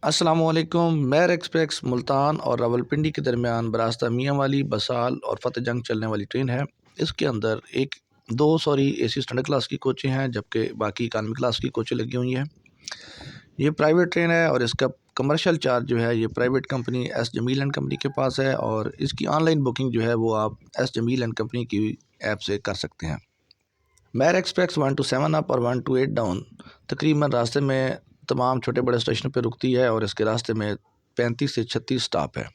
अस्सलामुअलैकुम। Mayor express Multan और रावलपिंडी के दरमियान बरास्ता मियाँ वाली, बसाल और फतेह जंग चलने वाली ट्रेन है। इसके अंदर दो एसी स्टैंडर्ड क्लास की कोचें हैं, जबकि बाकी इकानमी क्लास की कोचें लगी हुई हैं। ये प्राइवेट ट्रेन है और इसका कमर्शियल चार्ज जो है ये private company S Jamil and company के पास है, और इसकी ऑनलाइन बुकिंग जो है वो आप एस जमील एंड कंपनी की ऐप से कर सकते हैं। मेयर एक्सप्रेस 1 to 7 अप और 1 to 8 डाउन तकरीबन रास्ते में तमाम छोटे बड़े स्टेशन पर रुकती है, और इसके रास्ते में 35 से 36 स्टॉप है।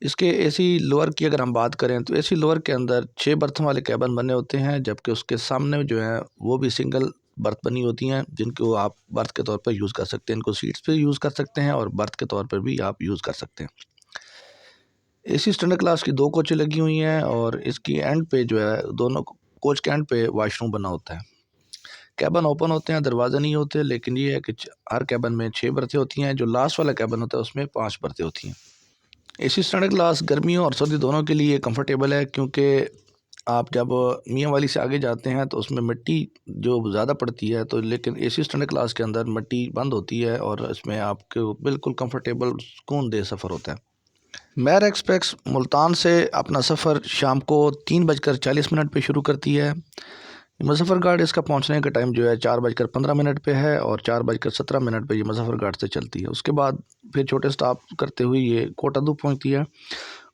इसके एसी लोअर की अगर हम बात करें तो एसी लोअर के अंदर 6 बर्थों वाले कैबिन बने होते हैं, जबकि उसके सामने जो है वो भी सिंगल बर्थ बनी होती हैं, जिनको आप बर्थ के तौर पर यूज़ कर सकते हैं। इनको सीट्स पे यूज़ कर सकते हैं और बर्थ के तौर पर भी आप यूज़ कर सकते हैं। एसी स्टैंडर्ड क्लास की 2 कोचें लगी हुई हैं, और इसकी एंड पे जो है दोनों कोच के एंड पे वॉशरूम बना होता है। कैबिन ओपन होते हैं, दरवाज़े नहीं होते, लेकिन ये है कि हर कैबिन में 6 बर्थें होती हैं। जो लास्ट वाला कैबिन होता है उसमें 5 बर्थें होती हैं। एसी स्टैंडर्ड क्लास गर्मियों और सर्दी दोनों के लिए कंफर्टेबल है, क्योंकि आप जब मियाँ वाली से आगे जाते हैं तो उसमें मिट्टी जो ज़्यादा पड़ती है, तो लेकिन एसी स्टैंडर्ड क्लास के अंदर मिट्टी बंद होती है और इसमें आपको बिल्कुल कंफर्टेबल सुकूनदेह सफ़र होता है। मेयर एक्सप्रेस मुल्तान से अपना सफ़र शाम को 3:40 पे शुरू करती है। मुजफ्फरगढ़ इसका पहुंचने का टाइम जो है 4:15 पे है, और 4:17 पे ये मुजफ्फरगढ़ से चलती है। उसके बाद फिर छोटे स्टॉप करते हुए ये कोटादू पहुंचती है।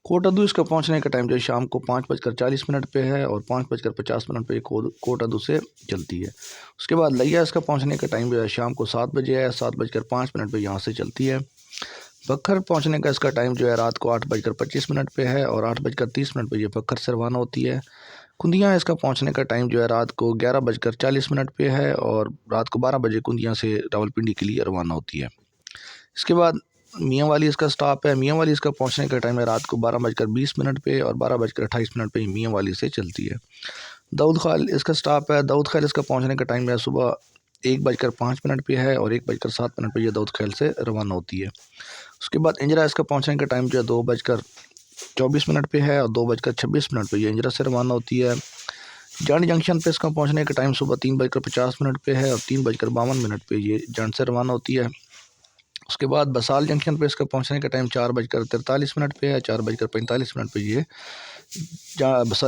कोटादू इसका पहुंचने का टाइम जो है शाम को 5:40 पे है, और 5:50 पे ये कोटादू से चलती है। उसके बाद लिया इसका पहुंचने का टाइम जो है शाम को 7 बजे है, 7:05 पे यहाँ से चलती है। बखर पहुंचने का इसका टाइम जो है रात को 8:25 पे है, और 8:30 पे ये बखर से रवाना होती है। कुंदियाँ इसका पहुंचने का टाइम जो है रात को 11:40 पे है, और रात को 12 बजे कुंदियाँ से रावलपिंडी के लिए रवाना होती है। इसके बाद मियाँ वाली इसका स्टॉप है। मियाँ वाली इसका पहुंचने का टाइम है रात को 12:20 पे, और 12:28 पे मियाँ वाली से चलती है। दाऊद खाल इसका स्टॉप है। दाऊद खाल इसका पहुंचने का टाइम है सुबह 1:05 पे है, और 1:07 पे ये दाऊद खाल से रवाना होती है। उसके बाद इंजरा इसका पहुंचने का टाइम जो है 2:24 पे है, और 2:26 पे ये इंजरा से रवाना होती है। जंड जंक्शन पे इसका पहुंचने का टाइम सुबह 3:50 पे है, और 3:52 पे ये जंड से रवाना होती है। उसके बाद बसाल जंक्शन पे इसका पहुंचने का टाइम 4:43 पे है, 4:45 पे ये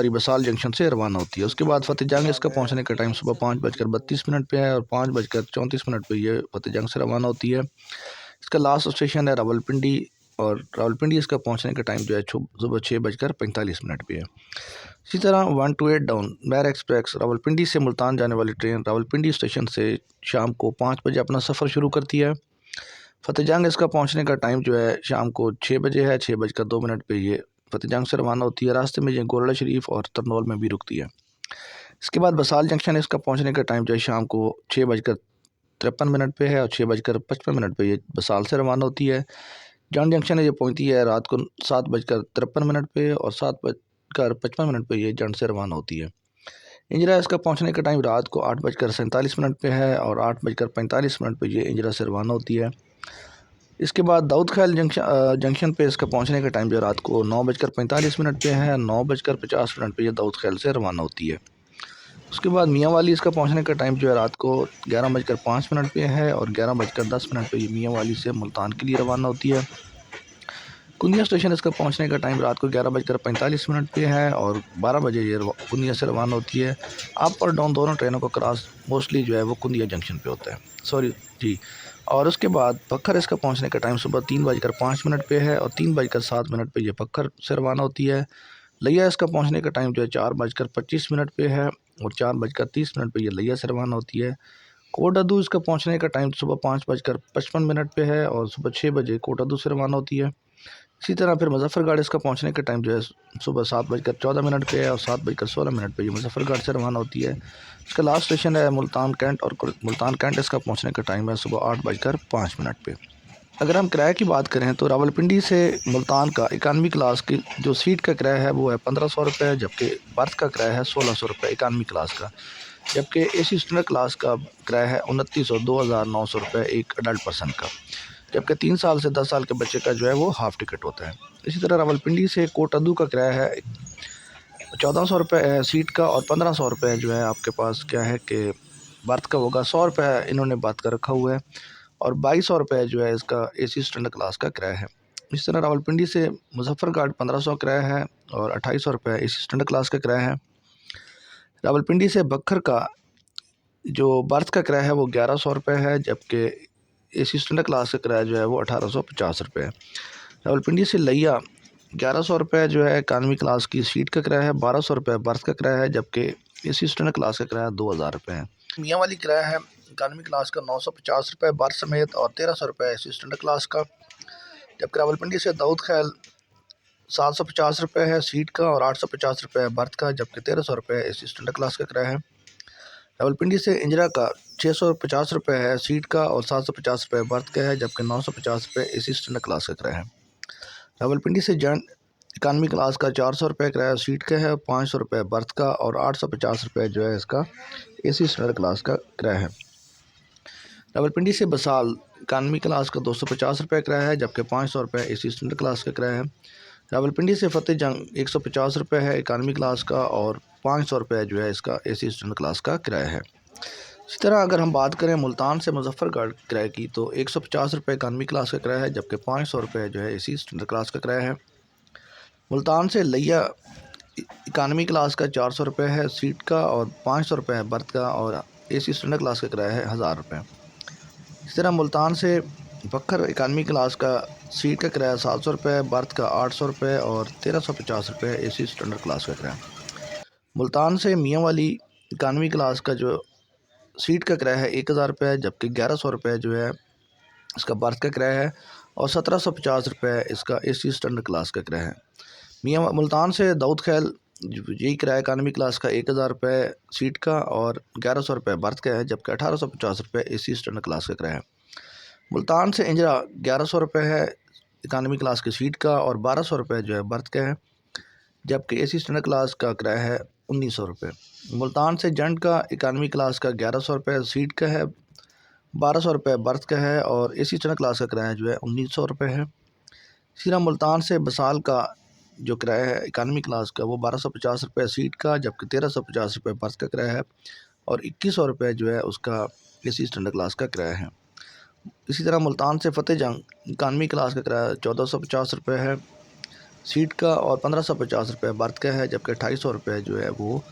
बसाल जंक्शन से रवाना होती है। उसके बाद फतेह जंग इसका पहुंचने का टाइम सुबह 5:32 पे है, और 5:34 पे ये फतेह जंग से रवाना होती है। इसका लास्ट स्टेशन है रावलपिंडी, और रावलपिंडी इसका पहुंचने का टाइम जो है सुबह 6:45 पे है। इसी तरह 1 to 8 down mayor express Rawalpindi से मुल्तान जाने वाली ट्रेन रावलपिंडी स्टेशन से शाम को 5 बजे अपना सफ़र शुरू करती है। फतेह जंग इसका पहुंचने का टाइम जो है शाम को 6 बजे है, 6:02 पे ये फतेह जंग से रवाना होती है। रास्ते में ये गोरला शरीफ और तरनौल में भी रुकती है। इसके बाद बसाल जंक्शन इसका पहुंचने का टाइम जो है शाम को 6:53 पे है, और 6:55 पे ये बसाल से रवाना होती है। जॉन जंक्शन ये पहुंचती है रात को 7:53 पे, और 7:55 पे ये जंड से रवाना होती है। इंजरा इसका पहुंचने का टाइम रात को 8:47 पे है, और 8:45 पे ये इंजरा से रवाना होती है। इसके बाद दाऊद खाल जंक्शन पे इसका पहुंचने का टाइम जो रात को 9:45 पे है, 9:50 पे ये दाऊद खाल से रवाना होती है। उसके बाद मियाँ वाली इसका पहुंचने का टाइम जो है रात को 11:05 पे है, और 11:10 पे ये मियाँ वाली से मुल्तान के लिए रवाना होती है। कुंदिया स्टेशन इसका पहुंचने का टाइम रात को 11:45 पे है, और 12 बजे ये कुंदिया से रवाना होती है। अप और डाउन दोनों ट्रेनों का क्रॉस मोस्टली जो है वो कुंदिया जंक्शन पे होता है, सॉरी जी। और उसके बाद पक्खर इसका पहुंचने का टाइम सुबह 3:05 पे है, और 3:07 पे ये पक्खर से रवाना होती है। लिया इसका पहुंचने का टाइम जो है 4:25 पे है, और 4:30 पे ये लिया से रवाना होती है। कोटादू इसका पहुंचने का टाइम सुबह 5:55 पे है, और सुबह 6 बजे कोटादू से रवाना होती है। इसी तरह फिर मुजफ्फरगढ़ इसका पहुंचने का टाइम जो है सुबह 7:14 पे है, और 7:16 पे ये मुजफ्फरगढ़ से रवाना होती है। इसका लास्ट स्टेशन है मुल्तान कैंट, और मुल्तान कैंट इसका पहुंचने का टाइम है सुबह 8:05 पे। अगर हम किराए की बात करें तो रावलपिंडी से मुल्तान का इकानमी क्लास की जो सीट का किराया है वो है 1500 रुपये, जबकि बर्थ का किराया है 1600 रुपये इकानमी क्लास का। जबकि एसी स्टैंडर्ड क्लास का किराया है 2900 2900 रुपये एक अडल्ट पर्सन का। जबकि 3 साल से 10 साल के बच्चे का जो है वो हाफ़ टिकट होता है। इसी तरह रावलपिंडी से कोटादू का किराया है 1400 रुपये सीट का, और 1500 रुपये जो है आपके पास क्या है कि बर्थ का होगा। 100 रुपये इन्होंने बात कर रखा हुआ है। और 2200 रुपये जो है इसका AC स्टैंडर्ड क्लास का किराया है। इस तरह रावलपिंडी से मुजफ्फरगढ़ 1500 किराया है और 2800 रुपये AC स्टैंडर्ड क्लास का किराया है। रावलपिंडी से बखर का जो बर्थ का किराया है वो 1100 रुपये है, जबकि AC स्टैंडर्ड क्लास का किराया जो है वो 1850 रुपये है। रावलपिंडी से लिया 1100 रुपये जो है इकानमी क्लास की सीट का किराया है, 1200 रुपये बर्थ का किराया है, जबकि AC स्टैंडर्ड क्लास का किराया 2000 रुपये है। मियाँ वाली किराया है इकानमी क्लास का 950 रुपये बर्थ समेत और 1300 रुपये AC स्टैंडर्ड क्लास का, जबकि रावलपिंडी से दाऊद खैल 750 रुपये है सीट का और 850 रुपये बर्थ का, जबकि 1300 रुपये AC स्टैंडर्ड क्लास का किराया है। रावलपिंडी से इंजरा का 650 रुपये है सीट का और 750 रुपये बर्थ का है, जबकि 950 रुपये AC स्टैंडर्ड क्लास का किराया है। रावलपिंडी से जैन इकानमी क्लास का 400 रुपये किराया सीट का है, 500 रुपये बर्थ का और 850 रुपये जो है इसका AC स्टैंडर्ड क्लास का किराया है। रावलपिंडी से बसाल इकानमी क्लास का 250 रुपये किराया है, जबकि 500 रुपये AC स्टैंडर्ड क्लास का किराया है। रावलपिंडी से फतेह जंग 150 रुपये है इकानमी क्लास का और 500 रुपये जो है इसका AC स्टैंडर्ड क्लास का किराया है। इसी तरह अगर हम बात करें मुल्तान से मुजफ्फरगढ़ किराए की तो 150 रुपये इकानमी क्लास का किराया है, जबकि 500 रुपये जो है AC स्टैंडर्ड क्लास का किराया है। मुल्तान से लिया इकानमी क्लास का 400 रुपये है सीट का और 500 रुपये है बर्थ का और AC स्टैंडर्ड क्लास का किराया है 1000 रुपये। इस तरह मुल्तान से बखर इकानमी क्लास का सीट का किराया 700 रुपये, बर्थ का 800 रुपये और 1350 रुपये AC स्टैंडर्ड क्लास का किराया। मुल्तान से मियाँ वाली इकानमी क्लास का जो सीट का किराया है 1000 रुपये, जबकि 1100 रुपये जो है इसका बर्थ का किराया है और 1750 रुपये इसका AC स्टैंडर्ड क्लास का किराया है। मियाँ मुल्तान से दाऊद खैल यही किराया इकानमी क्लास का 1000 रुपये सीट का और 1100 रुपये बर्थ का है, जबकि 1850 रुपये AC स्टैंडर्ड क्लास का किराया है। मुल्तान से इंजरा 1100 रुपये है इकानमी क्लास की सीट का और 1200 रुपये जो है बर्थ का है, जबकि AC स्टैंडर्ड क्लास का किराया है 1900 रुपये। मुल्तान से जंट का इकानमी क्लास का 1100 रुपये सीट का है, 1200 रुपये बर्थ का है और AC स्टैंडर्ड क्लास का किराया जो है 1900 रुपये है। इसी तरह मुल्तान से बसाल का जो किराया है इकानमी क्लास का वो 1250 रुपये सीट का, जबकि 1350 रुपये बर्थ का किराया है और 2100 रुपये जो है उसका AC स्टैंडर्ड क्लास का किराया है। इसी तरह मुल्तान से फतेह जंग इकानमी क्लास का किराया 1450 रुपये है सीट का और 1550 रुपये बर्थ का है, जबकि 2800 रुपये जो है वो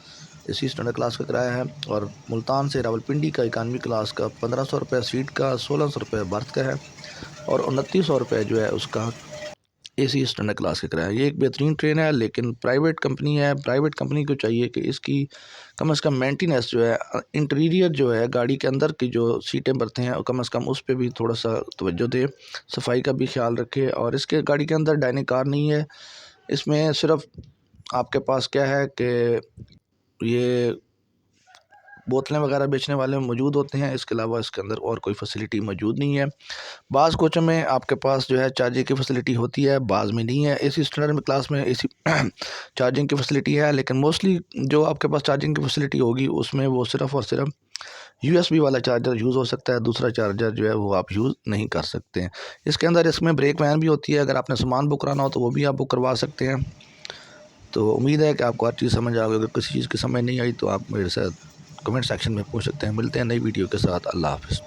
AC स्टैंडर्ड क्लास का किराया है। और मुल्तान से रावलपिंडी का इकानमी क्लास का 1500 रुपये सीट का, 1600 रुपये बर्थ का है और 2900 रुपये जो है उसका AC स्टैंडर्ड क्लास का किराया। ये एक बेहतरीन ट्रेन है, लेकिन प्राइवेट कंपनी है। प्राइवेट कंपनी को चाहिए कि इसकी कम से कम मेंटेनेंस जो है, इंटीरियर जो है गाड़ी के अंदर की जो सीटें बरते हैं कम से कम उस पर भी थोड़ा सा तवज्जो दे, सफाई का भी ख्याल रखे। और इसके गाड़ी के अंदर डाइनिंग कार नहीं है, इसमें सिर्फ आपके पास क्या है कि ये बोतलें वगैरह बेचने वाले मौजूद होते हैं, इसके अलावा इसके अंदर और कोई फैसिलिटी मौजूद नहीं है। बाज़ कोचों में आपके पास जो है चार्जिंग की फैसिलिटी होती है, बाज़ में नहीं है। AC स्टैंडर्ड में क्लास में AC चार्जिंग की फैसिलिटी है, लेकिन मोस्टली जो आपके पास चार्जिंग की फैसिलिटी होगी उसमें वो सिर्फ़ और सिर्फ USB वाला चार्जर यूज़ हो सकता है, दूसरा चार्जर जो है वो आप यूज़ नहीं कर सकते हैं। इसके अंदर इसमें ब्रेक वैन भी होती है, अगर आपने सामान बुक कराना हो तो वो भी आप बुक करवा सकते हैं। तो उम्मीद है कि आपको हर चीज़ समझ आ गई। अगर किसी चीज़ की समझ नहीं आई तो आप मेरे साथ कमेंट सेक्शन में पूछ सकते हैं। मिलते हैं नई वीडियो के साथ। अल्लाह हाफ़िज़।